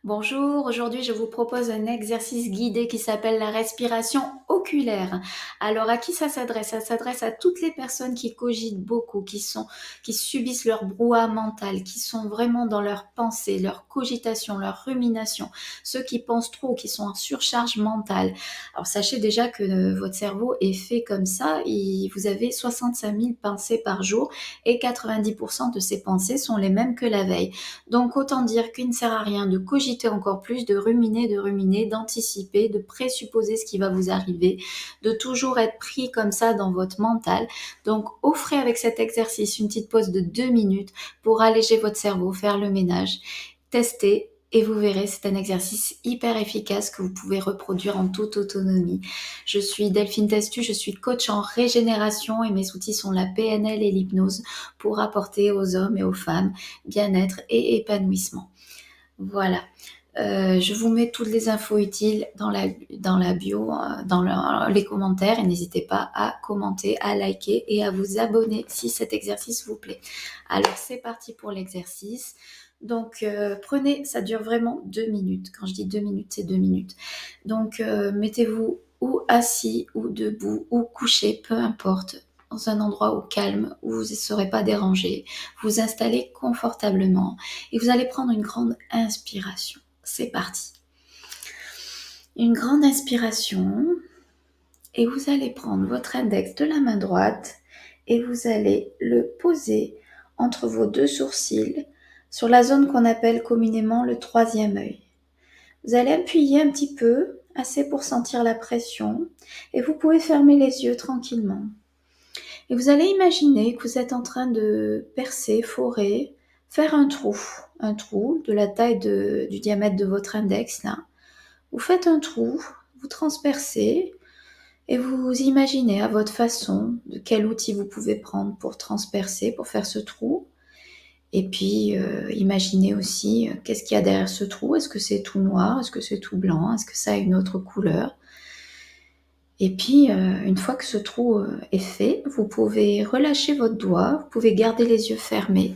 Bonjour, aujourd'hui je vous propose un exercice guidé qui s'appelle la respiration oculaire. Alors à qui ça s'adresse? Ça s'adresse à toutes les personnes qui cogitent beaucoup, qui subissent leur brouhaha mental, qui sont vraiment dans leurs pensées, leur cogitation, leur rumination, ceux qui pensent trop, qui sont en surcharge mentale. Alors sachez déjà que votre cerveau est fait comme ça, vous avez 65 000 pensées par jour et 90% de ces pensées sont les mêmes que la veille. Donc autant dire qu'il ne sert à rien de cogiter encore plus, de ruminer, d'anticiper, de présupposer ce qui va vous arriver, de toujours être pris comme ça dans votre mental. Donc offrez avec cet exercice une petite pause de 2 minutes pour alléger votre cerveau, faire le ménage, testez et vous verrez, c'est un exercice hyper efficace que vous pouvez reproduire en toute autonomie. Je suis Delphine Testu, je suis coach en régénération et mes outils sont la PNL et l'hypnose pour apporter aux hommes et aux femmes bien-être et épanouissement. Voilà. Je vous mets toutes les infos utiles dans la bio, les commentaires et n'hésitez pas à commenter, à liker et à vous abonner si cet exercice vous plaît. Alors c'est parti pour l'exercice. Donc prenez, ça dure vraiment 2 minutes. Quand je dis 2 minutes, c'est 2 minutes. Donc mettez-vous ou assis ou debout ou couché, peu importe, dans un endroit au calme où vous ne serez pas dérangé. Vous installez confortablement et vous allez prendre une grande inspiration. C'est parti. Une grande inspiration et vous allez prendre votre index de la main droite et vous allez le poser entre vos deux sourcils sur la zone qu'on appelle communément le troisième œil. Vous allez appuyer un petit peu, assez pour sentir la pression et vous pouvez fermer les yeux tranquillement. Et vous allez imaginer que vous êtes en train de percer, forer, faire un trou de la taille du diamètre de votre index là. Vous faites un trou, vous transpercez et vous imaginez à votre façon de quel outil vous pouvez prendre pour transpercer, pour faire ce trou. Et puis imaginez aussi qu'est-ce qu'il y a derrière ce trou. Est-ce que c'est tout noir? Est-ce que c'est tout blanc? Est-ce que ça a une autre couleur? Et puis, une fois que ce trou est fait, vous pouvez relâcher votre doigt, vous pouvez garder les yeux fermés.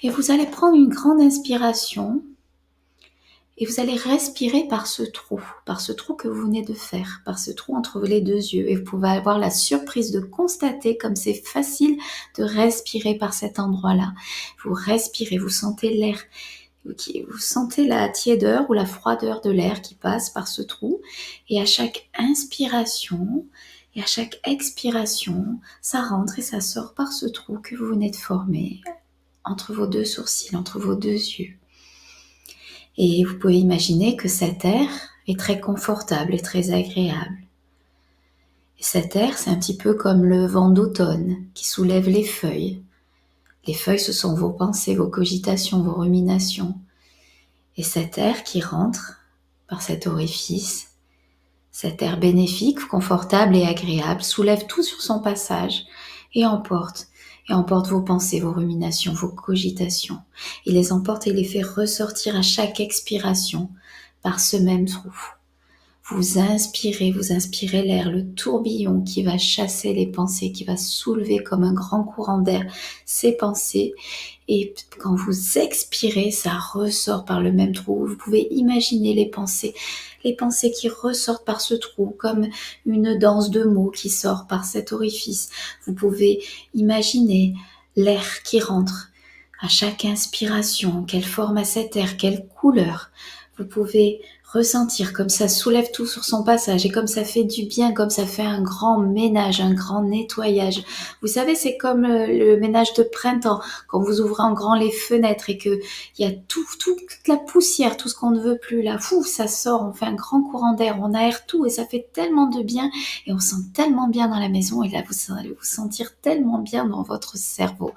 Et vous allez prendre une grande inspiration et vous allez respirer par ce trou que vous venez de faire, par ce trou entre les deux yeux. Et vous pouvez avoir la surprise de constater comme c'est facile de respirer par cet endroit-là. Vous respirez, vous sentez l'air, vous sentez la tiédeur ou la froideur de l'air qui passe par ce trou. Et à chaque inspiration et à chaque expiration, ça rentre et ça sort par ce trou que vous venez de former entre vos deux sourcils, entre vos deux yeux. Et vous pouvez imaginer que cet air est très confortable et très agréable. Et cet air, c'est un petit peu comme le vent d'automne qui soulève les feuilles. Les feuilles, ce sont vos pensées, vos cogitations, vos ruminations. Et cet air qui rentre par cet orifice, cet air bénéfique, confortable et agréable, soulève tout sur son passage et emporte vos pensées, vos ruminations, vos cogitations. Il les emporte et les fait ressortir à chaque expiration par ce même trou. Vous inspirez l'air, le tourbillon qui va chasser les pensées, qui va soulever comme un grand courant d'air ces pensées. Et quand vous expirez, ça ressort par le même trou. Vous pouvez imaginer les pensées qui ressortent par ce trou, comme une danse de mots qui sort par cet orifice. Vous pouvez imaginer l'air qui rentre à chaque inspiration, quelle forme a cet air, quelle couleur. Vous pouvez ressentir comme ça soulève tout sur son passage et comme ça fait du bien, comme ça fait un grand ménage, un grand nettoyage. Vous savez, c'est comme le ménage de printemps, quand vous ouvrez en grand les fenêtres et que il y a toute la poussière, tout ce qu'on ne veut plus là, ça sort, on fait un grand courant d'air, on aère tout et ça fait tellement de bien et on sent tellement bien dans la maison et là vous allez vous sentir tellement bien dans votre cerveau.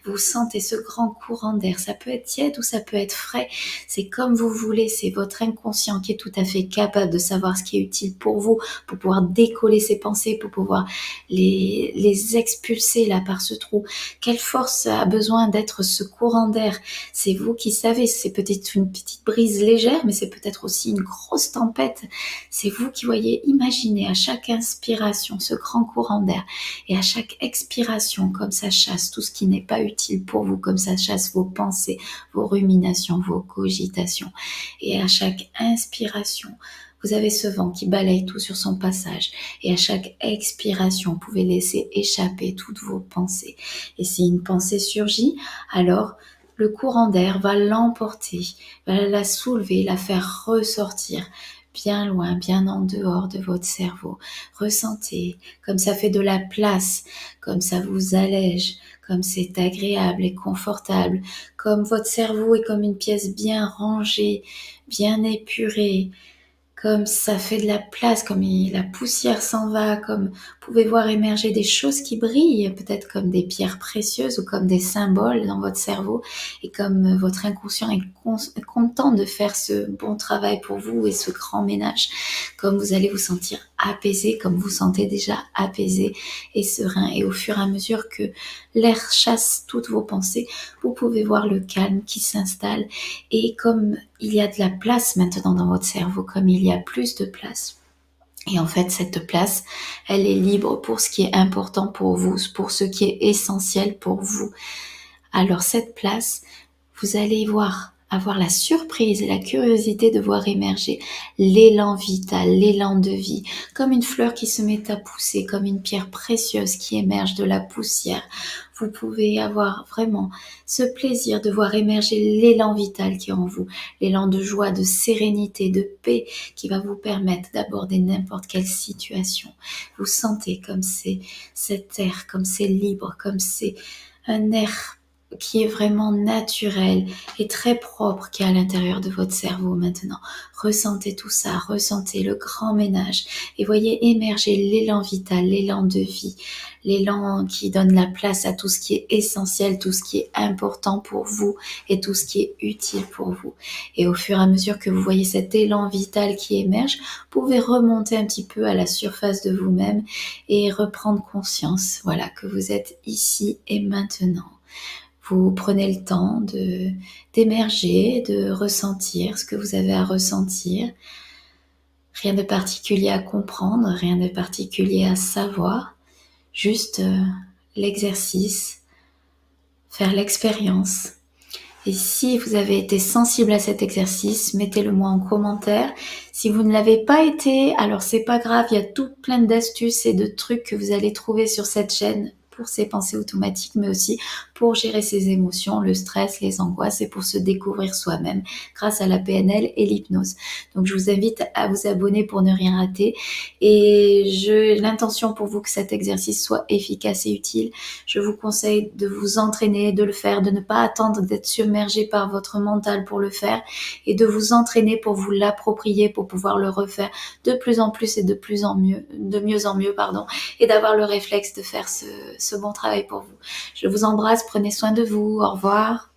Vous sentez ce grand courant d'air, ça peut être tiède ou ça peut être frais, c'est comme vous voulez, c'est votre inconscient inconscient qui est tout à fait capable de savoir ce qui est utile pour vous, pour pouvoir décoller ces pensées, pour pouvoir les expulser là par ce trou. Quelle force a besoin d'être ce courant d'air? C'est vous qui savez, c'est peut-être une petite brise légère, mais c'est peut-être aussi une grosse tempête. C'est vous qui voyez, imaginez à chaque inspiration ce grand courant d'air et à chaque expiration, comme ça chasse tout ce qui n'est pas utile pour vous, comme ça chasse vos pensées, vos ruminations, vos cogitations. Et à chaque inspiration, vous avez ce vent qui balaye tout sur son passage. Et à chaque expiration, vous pouvez laisser échapper toutes vos pensées. Et si une pensée surgit, alors le courant d'air va l'emporter, va la soulever, la faire ressortir bien loin, bien en dehors de votre cerveau. Ressentez comme ça fait de la place, comme ça vous allège, comme c'est agréable et confortable, comme votre cerveau est comme une pièce bien rangée, bien épurée, comme ça fait de la place, comme la poussière s'en va, comme vous pouvez voir émerger des choses qui brillent, peut-être comme des pierres précieuses ou comme des symboles dans votre cerveau, et comme votre inconscient est content de faire ce bon travail pour vous et ce grand ménage, comme vous allez vous sentir apaisé, comme vous sentez déjà apaisé et serein, et au fur et à mesure que l'air chasse toutes vos pensées, vous pouvez voir le calme qui s'installe, et comme il y a de la place maintenant dans votre cerveau, comme il y a plus de place. Et en fait, cette place, elle est libre pour ce qui est important pour vous, pour ce qui est essentiel pour vous. Alors cette place, vous allez avoir la surprise et la curiosité de voir émerger l'élan vital, l'élan de vie, comme une fleur qui se met à pousser, comme une pierre précieuse qui émerge de la poussière. Vous pouvez avoir vraiment ce plaisir de voir émerger l'élan vital qui est en vous, l'élan de joie, de sérénité, de paix qui va vous permettre d'aborder n'importe quelle situation. Vous sentez comme c'est cet air, comme c'est libre, comme c'est un air qui est vraiment naturel et très propre qui est à l'intérieur de votre cerveau maintenant. Ressentez tout ça, ressentez le grand ménage et voyez émerger l'élan vital, l'élan de vie, l'élan qui donne la place à tout ce qui est essentiel, tout ce qui est important pour vous et tout ce qui est utile pour vous. Et au fur et à mesure que vous voyez cet élan vital qui émerge, vous pouvez remonter un petit peu à la surface de vous-même et reprendre conscience, voilà, que vous êtes ici et maintenant. Vous prenez le temps d'émerger, de ressentir ce que vous avez à ressentir. Rien de particulier à comprendre, rien de particulier à savoir. Juste l'exercice, faire l'expérience. Et si vous avez été sensible à cet exercice, mettez-le moi en commentaire. Si vous ne l'avez pas été, alors c'est pas grave, il y a tout plein d'astuces et de trucs que vous allez trouver sur cette chaîne pour ces pensées automatiques, mais aussi pour gérer ses émotions, le stress, les angoisses et pour se découvrir soi-même grâce à la PNL et l'hypnose. Donc je vous invite à vous abonner pour ne rien rater, et j'ai l'intention pour vous que cet exercice soit efficace et utile. Je vous conseille de vous entraîner, de le faire, de ne pas attendre d'être submergé par votre mental pour le faire, et de vous entraîner pour vous l'approprier, pour pouvoir le refaire de plus en plus et de mieux en mieux, et d'avoir le réflexe de faire ce bon travail pour vous. Je vous embrasse, prenez soin de vous, au revoir.